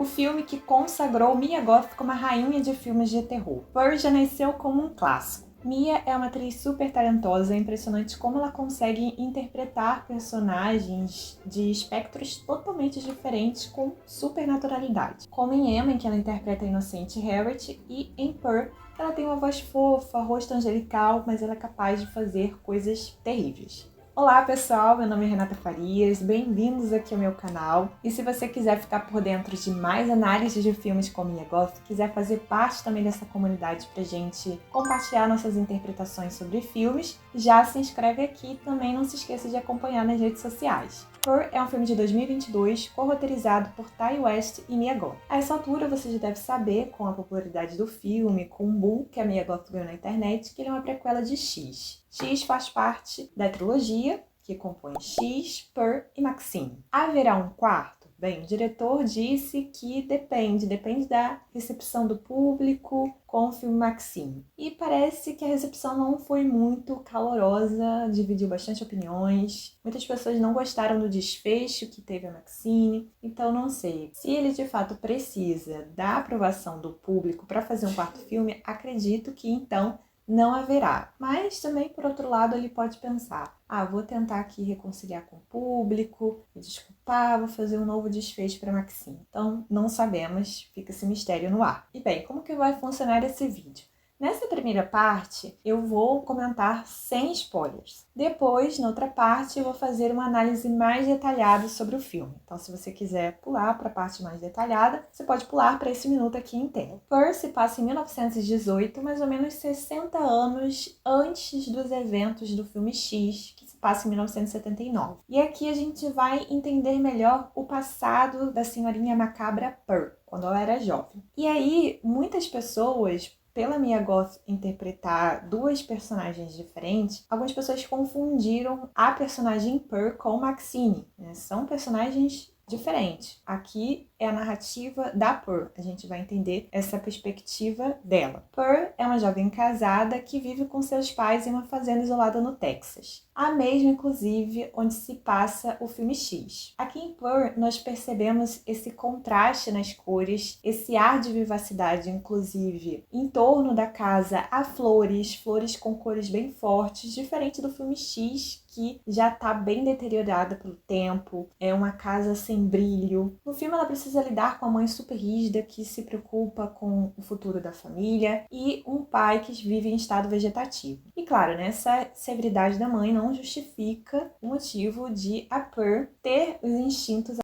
o filme que consagrou Mia Goth como a rainha de filmes de terror. Purr já nasceu como um clássico. Mia é uma atriz super talentosa, é impressionante como ela consegue interpretar personagens de espectros totalmente diferentes com super naturalidade. Como em Emma, em que ela interpreta a inocente Harriet, e em Purr, ela tem uma voz fofa, rosto angelical, mas ela é capaz de fazer coisas terríveis. Olá pessoal, meu nome é Renata Farias, bem-vindos aqui ao meu canal. E se você quiser ficar por dentro de mais análises de filmes como Mia Goth, quiser fazer parte também dessa comunidade pra gente compartilhar nossas interpretações sobre filmes, já se inscreve aqui e também não se esqueça de acompanhar nas redes sociais. Purr é um filme de 2022, co-roteirizado por Ti West e Mia Goth. A essa altura você já deve saber, com a popularidade do filme, com o boom que a Mia Goth ganhou na internet, que ele é uma prequela de X. X faz parte da trilogia, que compõe X, Purr e Maxine. Haverá um quarto? Bem, o diretor disse que depende da recepção do público com o filme Maxine. E parece que a recepção não foi muito calorosa, dividiu bastante opiniões. Muitas pessoas não gostaram do desfecho que teve a Maxine, então não sei. Se ele de fato precisa da aprovação do público para fazer um quarto filme, acredito que então não haverá. Mas também, por outro lado, ele pode pensar: vou tentar aqui reconciliar com o público, me desculpar, vou fazer um novo desfecho para Maxine. Então, não sabemos, fica esse mistério no ar. E bem, como que vai funcionar esse vídeo? Nessa primeira parte, eu vou comentar sem spoilers. Depois, na outra parte, eu vou fazer uma análise mais detalhada sobre o filme. Então, se você quiser pular para a parte mais detalhada, você pode pular para esse minuto aqui em tela. Purr se passa em 1918, mais ou menos 60 anos antes dos eventos do filme X, que se passa em 1979. E aqui a gente vai entender melhor o passado da senhorinha macabra Purr, quando ela era jovem. E aí, muitas pessoas, pela Mia Goth interpretar duas personagens diferentes, algumas pessoas confundiram a personagem Purr com Maxine, né? São personagens diferentes. Aqui é a narrativa da Purr, a gente vai entender essa perspectiva dela. Purr é uma jovem casada que vive com seus pais em uma fazenda isolada no Texas. A mesma, inclusive, onde se passa o filme X. Aqui em Purr, nós percebemos esse contraste nas cores, esse ar de vivacidade, inclusive, em torno da casa há flores com cores bem fortes, diferente do filme X, que já está bem deteriorada pelo tempo, é uma casa sem brilho. No filme ela precisa lidar com a mãe super rígida que se preocupa com o futuro da família e um pai que vive em estado vegetativo. E claro, né, essa severidade da mãe não justifica o motivo de a Purr ter os instintos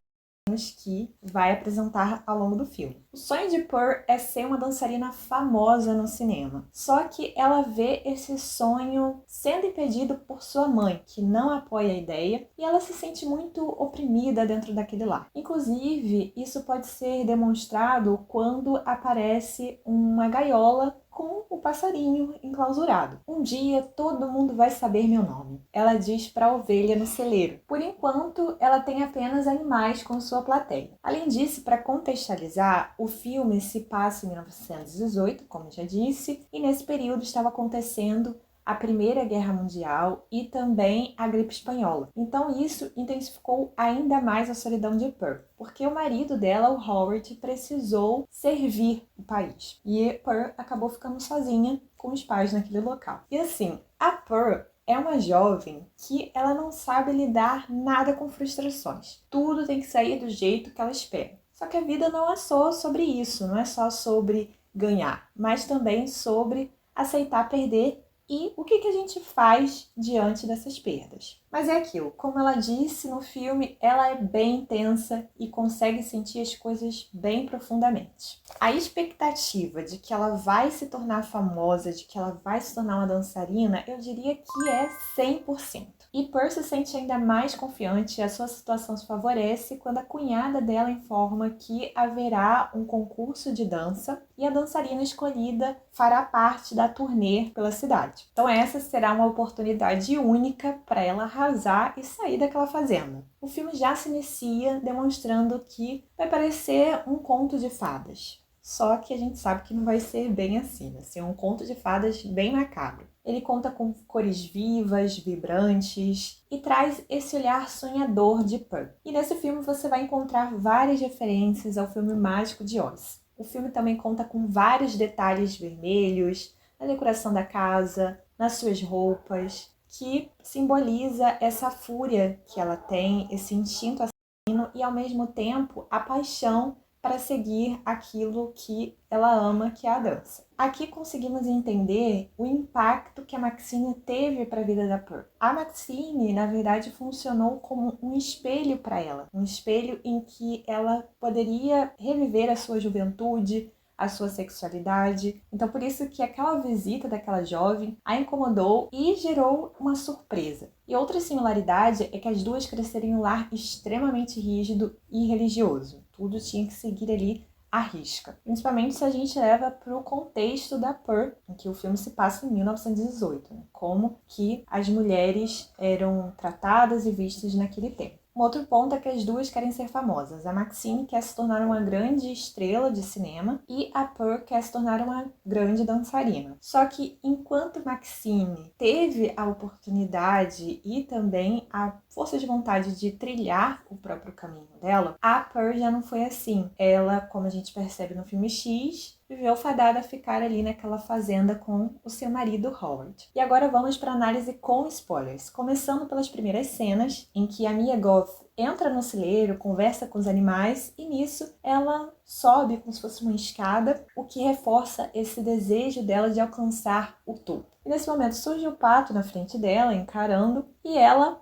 que vai apresentar ao longo do filme. O sonho de Purr é ser uma dançarina famosa no cinema. Só que ela vê esse sonho sendo impedido por sua mãe, que não apoia a ideia, e ela se sente muito oprimida dentro daquele lar. Inclusive, isso pode ser demonstrado quando aparece uma gaiola com o passarinho enclausurado. Um dia todo mundo vai saber meu nome, ela diz para a ovelha no celeiro. Por enquanto, ela tem apenas animais com sua plateia. Além disso, para contextualizar, o filme se passa em 1918, como já disse, e nesse período estava acontecendo a Primeira Guerra Mundial e também a gripe espanhola. Então isso intensificou ainda mais a solidão de Purr, porque o marido dela, o Howard, precisou servir o país. E Purr acabou ficando sozinha com os pais naquele local. E assim, a Purr é uma jovem que ela não sabe lidar nada com frustrações. Tudo tem que sair do jeito que ela espera. Só que a vida não é só sobre isso, não é só sobre ganhar, mas também sobre aceitar perder e o que a gente faz diante dessas perdas. Mas é aquilo, como ela disse no filme, ela é bem intensa e consegue sentir as coisas bem profundamente. A expectativa de que ela vai se tornar famosa, de que ela vai se tornar uma dançarina, eu diria que é 100%. E Purr se sente ainda mais confiante, a sua situação se favorece quando a cunhada dela informa que haverá um concurso de dança e a dançarina escolhida fará parte da turnê pela cidade. Então essa será uma oportunidade única para ela arrasar e sair daquela fazenda. O filme já se inicia demonstrando que vai parecer um conto de fadas. Só que a gente sabe que não vai ser bem assim, vai ser um conto de fadas bem macabro. Ele conta com cores vivas, vibrantes e traz esse olhar sonhador de Pearl. E nesse filme você vai encontrar várias referências ao filme mágico de Oz. O filme também conta com vários detalhes vermelhos na decoração da casa, nas suas roupas, que simboliza essa fúria que ela tem, esse instinto assassino e ao mesmo tempo a paixão para seguir aquilo que ela ama, que é a dança. Aqui conseguimos entender o impacto que a Maxine teve para a vida da Pearl. A Maxine, na verdade, funcionou como um espelho para ela, um espelho em que ela poderia reviver a sua juventude, a sua sexualidade. Então, por isso que aquela visita daquela jovem a incomodou e gerou uma surpresa. E outra similaridade é que as duas cresceram em um lar extremamente rígido e religioso. Tudo tinha que seguir ali à risca. Principalmente se a gente leva para o contexto da Pearl, em que o filme se passa em 1918, né? Como que as mulheres eram tratadas e vistas naquele tempo. Um outro ponto é que as duas querem ser famosas. A Maxine quer se tornar uma grande estrela de cinema e a Pearl quer se tornar uma grande dançarina. Só que enquanto Maxine teve a oportunidade e também a força de vontade de trilhar o próprio caminho dela, a Pearl já não foi assim. Ela, como a gente percebe no filme X, viveu fadada a ficar ali naquela fazenda com o seu marido Howard. E agora vamos para a análise com spoilers, começando pelas primeiras cenas em que a Mia Goth entra no celeiro, conversa com os animais e nisso ela sobe como se fosse uma escada, o que reforça esse desejo dela de alcançar o topo. E nesse momento surge o pato na frente dela, encarando, e ela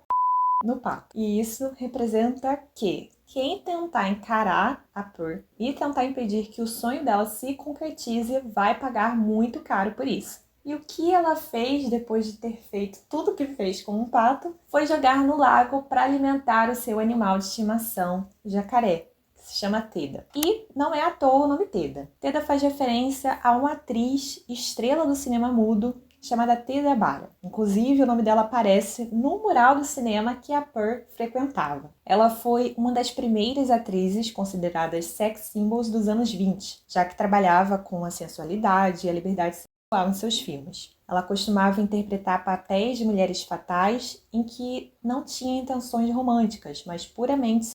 no pato. E isso representa que quem tentar encarar a Pearl e tentar impedir que o sonho dela se concretize vai pagar muito caro por isso. E o que ela fez depois de ter feito tudo o que fez com o pato foi jogar no lago para alimentar o seu animal de estimação, o jacaré, que se chama Teda. E não é à toa o nome Teda. Teda faz referência a uma atriz estrela do cinema mudo chamada Teda Bara. Inclusive, o nome dela aparece no mural do cinema que a Pearl frequentava. Ela foi uma das primeiras atrizes consideradas sex symbols dos anos 20, já que trabalhava com a sensualidade e a liberdade sexual em seus filmes. Ela costumava interpretar papéis de mulheres fatais em que não tinha intenções românticas, mas puramente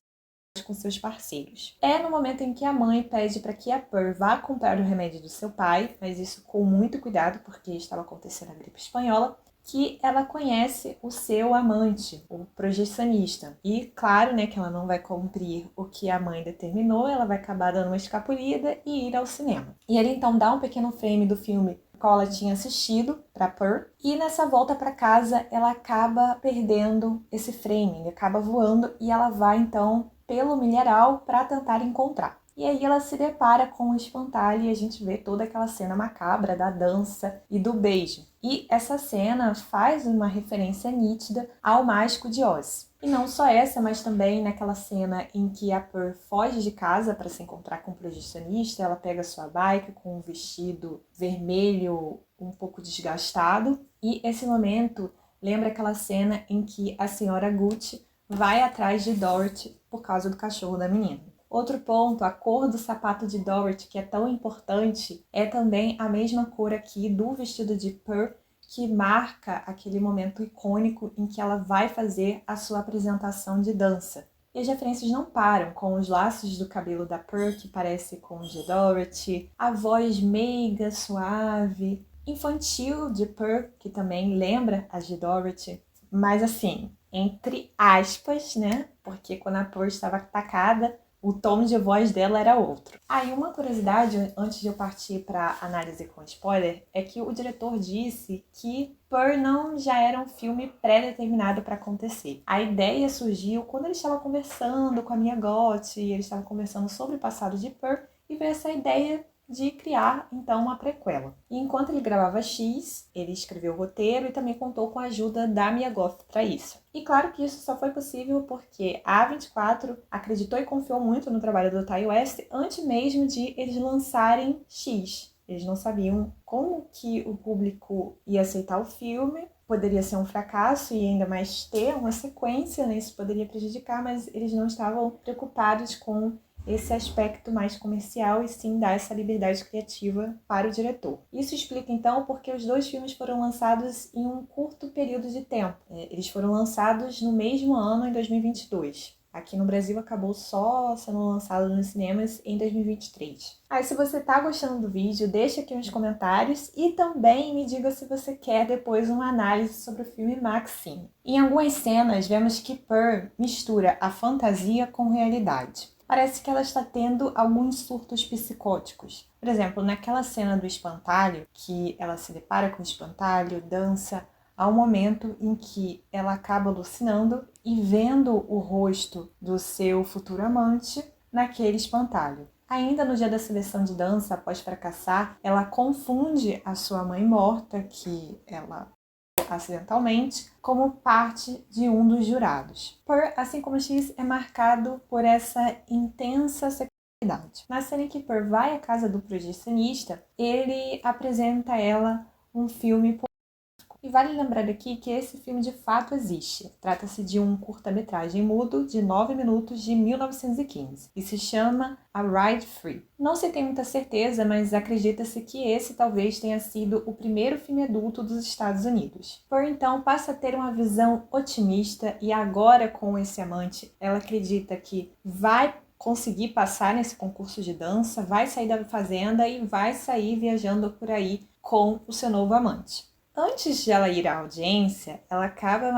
com seus parceiros. É no momento em que a mãe pede para que a Pearl vá comprar o remédio do seu pai, mas isso com muito cuidado porque estava acontecendo a gripe espanhola, que ela conhece o seu amante, o projecionista. E claro, né, que ela não vai cumprir o que a mãe determinou, ela vai acabar dando uma escapulida e ir ao cinema. E ele então dá um pequeno frame do filme qual ela tinha assistido para Pearl, e nessa volta para casa ela acaba perdendo esse frame, ele acaba voando e ela vai então pelo milharal para tentar encontrar. E aí ela se depara com o espantalho e a gente vê toda aquela cena macabra da dança e do beijo. E essa cena faz uma referência nítida ao Mágico de Oz. E não só essa, mas também naquela cena em que a Pearl foge de casa para se encontrar com o projecionista, ela pega sua bike com um vestido vermelho um pouco desgastado. E esse momento lembra aquela cena em que a senhora Gucci vai atrás de Dorothy por causa do cachorro da menina. Outro ponto, a cor do sapato de Dorothy, que é tão importante, é também a mesma cor aqui do vestido de Pearl, que marca aquele momento icônico em que ela vai fazer a sua apresentação de dança. E as referências não param, com os laços do cabelo da Pearl, que parece com o de Dorothy, a voz meiga, suave, infantil de Pearl, que também lembra a de Dorothy, mas assim, entre aspas, né? Porque quando a Pearl estava atacada, o tom de voz dela era outro. Aí uma curiosidade, antes de eu partir para análise com spoiler, é que o diretor disse que Pearl não já era um filme pré-determinado para acontecer. A ideia surgiu quando ele estava conversando com a Mia Goth, e eles estavam conversando sobre o passado de Pearl, e veio essa ideia de criar, então, uma prequela. E enquanto ele gravava X, ele escreveu o roteiro e também contou com a ajuda da Mia Goth para isso. E claro que isso só foi possível porque a A24 acreditou e confiou muito no trabalho do Ty West antes mesmo de eles lançarem X. Eles não sabiam como que o público ia aceitar o filme, poderia ser um fracasso e ainda mais ter uma sequência, né? Isso poderia prejudicar, mas eles não estavam preocupados com esse aspecto mais comercial e sim dar essa liberdade criativa para o diretor. Isso explica então porque os dois filmes foram lançados em um curto período de tempo. Eles foram lançados no mesmo ano, em 2022. Aqui no Brasil acabou só sendo lançado nos cinemas em 2023. Aí, se você tá gostando do vídeo, deixa aqui nos comentários e também me diga se você quer depois uma análise sobre o filme Maxine. Em algumas cenas, vemos que Pearl mistura a fantasia com realidade. Parece que ela está tendo alguns surtos psicóticos. Por exemplo, naquela cena do espantalho, que ela se depara com o espantalho, dança, há um momento em que ela acaba alucinando e vendo o rosto do seu futuro amante naquele espantalho. Ainda no dia da seleção de dança, após fracassar, ela confunde a sua mãe morta, que ela acidentalmente, como parte de um dos jurados. Pearl, assim como X, é marcado por essa intensa sexualidade. Na cena em que Pearl vai à casa do projecionista, ele apresenta a ela um filme. E vale lembrar aqui que esse filme de fato existe. Trata-se de um curta-metragem mudo de 9 minutos de 1915 e se chama A Ride Free. Não se tem muita certeza, mas acredita-se que esse talvez tenha sido o primeiro filme adulto dos Estados Unidos. Por então passa a ter uma visão otimista e agora com esse amante ela acredita que vai conseguir passar nesse concurso de dança, vai sair da fazenda e vai sair viajando por aí com o seu novo amante. Antes de ela ir à audiência, ela acaba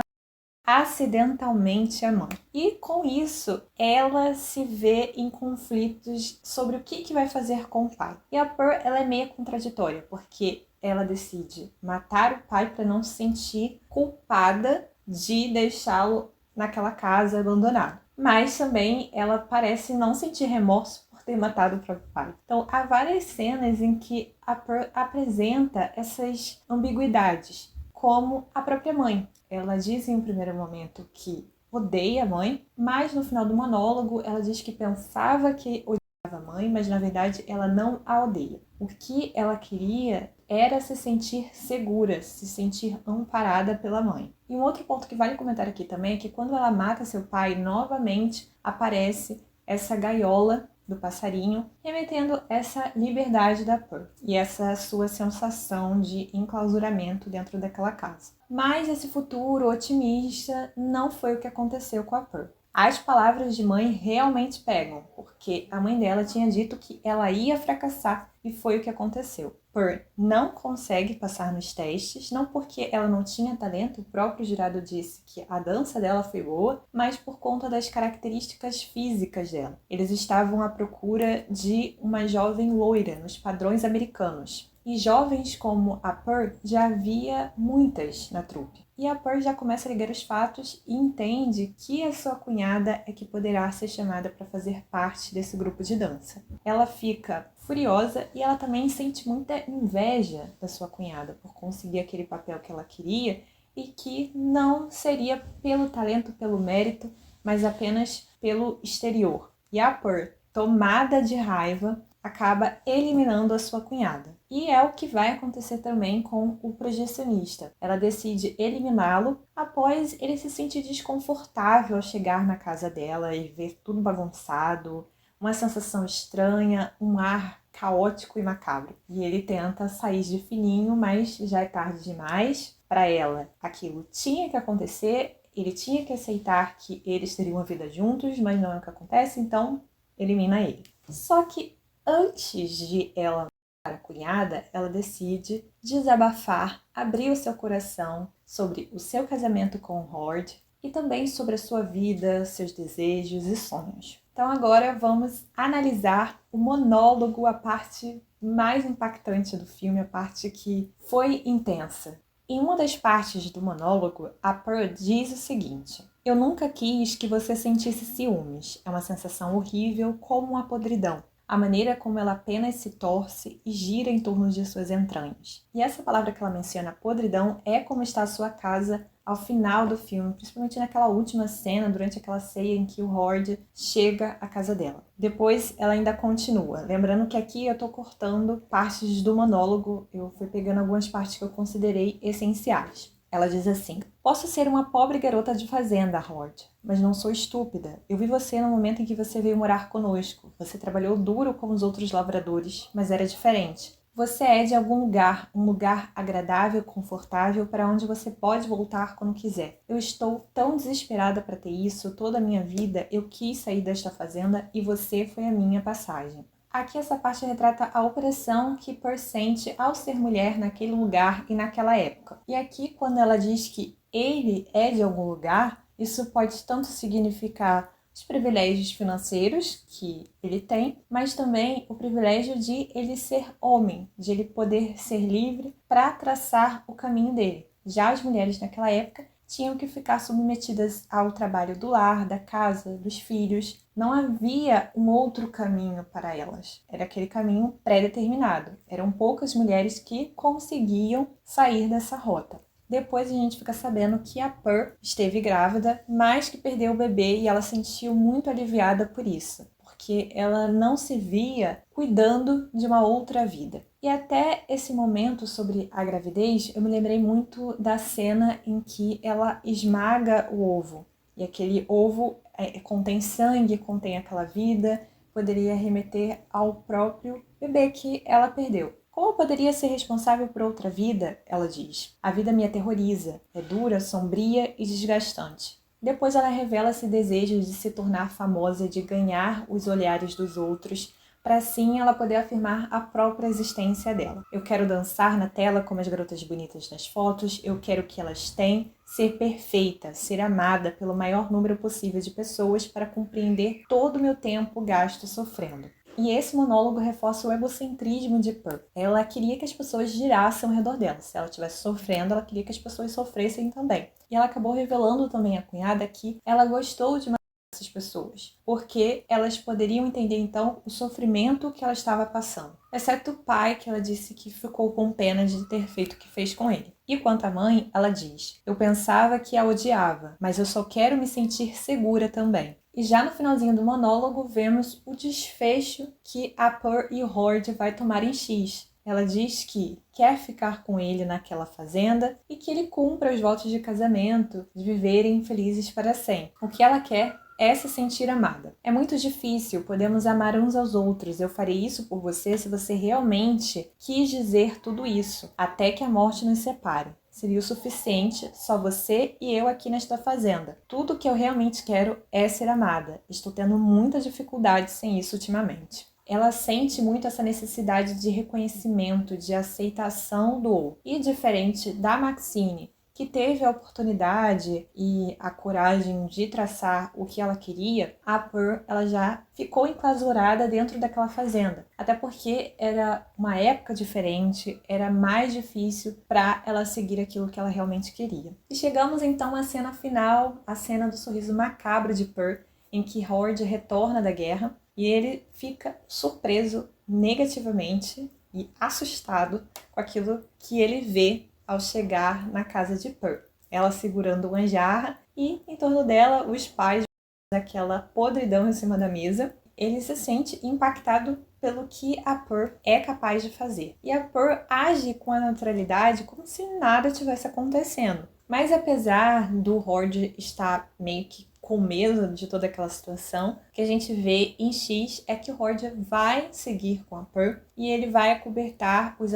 acidentalmente a mãe. E com isso, ela se vê em conflitos sobre o que vai fazer com o pai. E a Pearl, ela é meio contraditória, porque ela decide matar o pai para não se sentir culpada de deixá-lo naquela casa abandonado. Mas também ela parece não sentir remorso ter matado o próprio pai. Então, há várias cenas em que a Pearl apresenta essas ambiguidades, como a própria mãe. Ela diz em um primeiro momento que odeia a mãe, mas no final do monólogo ela diz que pensava que odiava a mãe, mas na verdade ela não a odeia. O que ela queria era se sentir segura, se sentir amparada pela mãe. E um outro ponto que vale comentar aqui também é que quando ela mata seu pai, novamente aparece essa gaiola do passarinho, remetendo essa liberdade da Pearl e essa sua sensação de enclausuramento dentro daquela casa. Mas esse futuro otimista não foi o que aconteceu com a Pearl. As palavras de mãe realmente pegam, porque a mãe dela tinha dito que ela ia fracassar e foi o que aconteceu. Pearl não consegue passar nos testes, não porque ela não tinha talento, o próprio jurado disse que a dança dela foi boa, mas por conta das características físicas dela. Eles estavam à procura de uma jovem loira, nos padrões americanos. E jovens como a Pearl já havia muitas na trupe. E a Pearl já começa a ligar os fatos e entende que a sua cunhada é que poderá ser chamada para fazer parte desse grupo de dança. Ela fica furiosa e ela também sente muita inveja da sua cunhada por conseguir aquele papel que ela queria e que não seria pelo talento, pelo mérito, mas apenas pelo exterior. E a Pearl, tomada de raiva, acaba eliminando a sua cunhada. E é o que vai acontecer também com o projecionista. Ela decide eliminá-lo após ele se sentir desconfortável ao chegar na casa dela e ver tudo bagunçado, uma sensação estranha, um ar caótico e macabro. E ele tenta sair de fininho, mas já é tarde demais. Para ela, aquilo tinha que acontecer, ele tinha que aceitar que eles teriam uma vida juntos, mas não é o que acontece, então elimina ele. Só que antes de ela matar a cunhada, ela decide desabafar, abrir o seu coração sobre o seu casamento com o Horde e também sobre a sua vida, seus desejos e sonhos. Então agora vamos analisar o monólogo, a parte mais impactante do filme, a parte que foi intensa. Em uma das partes do monólogo, a Pearl diz o seguinte: "Eu nunca quis que você sentisse ciúmes. É uma sensação horrível, como uma podridão. A maneira como ela apenas se torce e gira em torno de suas entranhas." E essa palavra que ela menciona, podridão, é como está a sua casa ao final do filme, principalmente naquela última cena, durante aquela ceia em que o Horde chega à casa dela. Depois ela ainda continua. Lembrando que aqui eu tô cortando partes do monólogo, eu fui pegando algumas partes que eu considerei essenciais. Ela diz assim: posso ser uma pobre garota de fazenda, Horde, mas não sou estúpida. Eu vi você no momento em que você veio morar conosco. Você trabalhou duro como os outros lavradores, mas era diferente. Você é de algum lugar, um lugar agradável e confortável para onde você pode voltar quando quiser. Eu estou tão desesperada para ter isso toda a minha vida. Eu quis sair desta fazenda e você foi a minha passagem. Aqui essa parte retrata a opressão que Pearl sente ao ser mulher naquele lugar e naquela época. E aqui quando ela diz que ele é de algum lugar, isso pode tanto significar os privilégios financeiros que ele tem, mas também o privilégio de ele ser homem, de ele poder ser livre para traçar o caminho dele. Já as mulheres naquela época tinham que ficar submetidas ao trabalho do lar, da casa, dos filhos. Não havia um outro caminho para elas. Era aquele caminho pré-determinado. Eram poucas mulheres que conseguiam sair dessa rota. Depois a gente fica sabendo que a Pearl esteve grávida, mas que perdeu o bebê e ela se sentiu muito aliviada por isso, porque ela não se via cuidando de uma outra vida. E até esse momento sobre a gravidez, eu me lembrei muito da cena em que ela esmaga o ovo. E aquele ovo contém sangue, contém aquela vida, poderia remeter ao próprio bebê que ela perdeu. Como eu poderia ser responsável por outra vida? Ela diz. A vida me aterroriza, é dura, sombria e desgastante. Depois ela revela esse desejo de se tornar famosa, de ganhar os olhares dos outros, para assim ela poder afirmar a própria existência dela. Eu quero dançar na tela como as garotas bonitas das fotos, eu quero o que elas têm, ser perfeita, ser amada pelo maior número possível de pessoas para compreender todo o meu tempo gasto sofrendo. E esse monólogo reforça o egocentrismo de Pearl. Ela queria que as pessoas girassem ao redor dela. Se ela estivesse sofrendo, ela queria que as pessoas sofressem também. E ela acabou revelando também à cunhada que ela gostou de essas pessoas, porque elas poderiam entender então o sofrimento que ela estava passando. Exceto o pai, que ela disse que ficou com pena de ter feito o que fez com ele. E quanto à mãe, ela diz: eu pensava que a odiava, mas eu só quero me sentir segura também. E já no finalzinho do monólogo, vemos o desfecho que a Pearl e o Horde vai tomar em X. Ela diz que quer ficar com ele naquela fazenda e que ele cumpra os votos de casamento, de viverem felizes para sempre. O que ela quer é se sentir amada. É muito difícil, podemos amar uns aos outros. Eu farei isso por você se você realmente quis dizer tudo isso, até que a morte nos separe. Seria o suficiente, só você e eu aqui nesta fazenda. Tudo que eu realmente quero é ser amada. Estou tendo muita dificuldade sem isso ultimamente. Ela sente muito essa necessidade de reconhecimento, de aceitação do outro. E diferente da Maxine, que teve a oportunidade e a coragem de traçar o que ela queria, a Pearl ela já ficou enclausurada dentro daquela fazenda. Até porque era uma época diferente, era mais difícil para ela seguir aquilo que ela realmente queria. E chegamos então à cena final, a cena do sorriso macabro de Pearl, em que Horde retorna da guerra e ele fica surpreso negativamente e assustado com aquilo que ele vê ao chegar na casa de Pearl. Ela segurando uma jarra e, em torno dela, os pais daquela podridão em cima da mesa. Ele se sente impactado pelo que a Pearl é capaz de fazer. E a Pearl age com a naturalidade como se nada tivesse acontecendo. Mas apesar do Horde estar meio que com medo de toda aquela situação, o que a gente vê em X é que o Horde vai seguir com a Pearl e ele vai acobertar os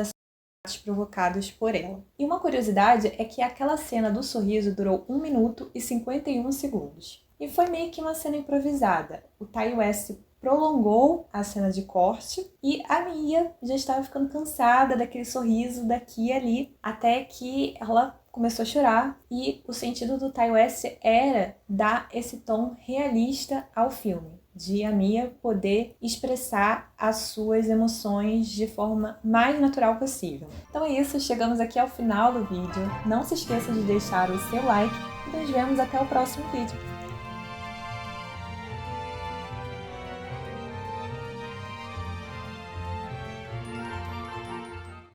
provocados por ela. E uma curiosidade é que aquela cena do sorriso durou 1 minuto e 51 segundos. E foi meio que uma cena improvisada. O Ty West prolongou a cena de corte e a Mia já estava ficando cansada daquele sorriso daqui e ali, até que ela começou a chorar e o sentido do Ty West era dar esse tom realista ao filme, de a Mia poder expressar as suas emoções de forma mais natural possível. Então é isso, chegamos aqui ao final do vídeo. Não se esqueça de deixar o seu like e nos vemos até o próximo vídeo.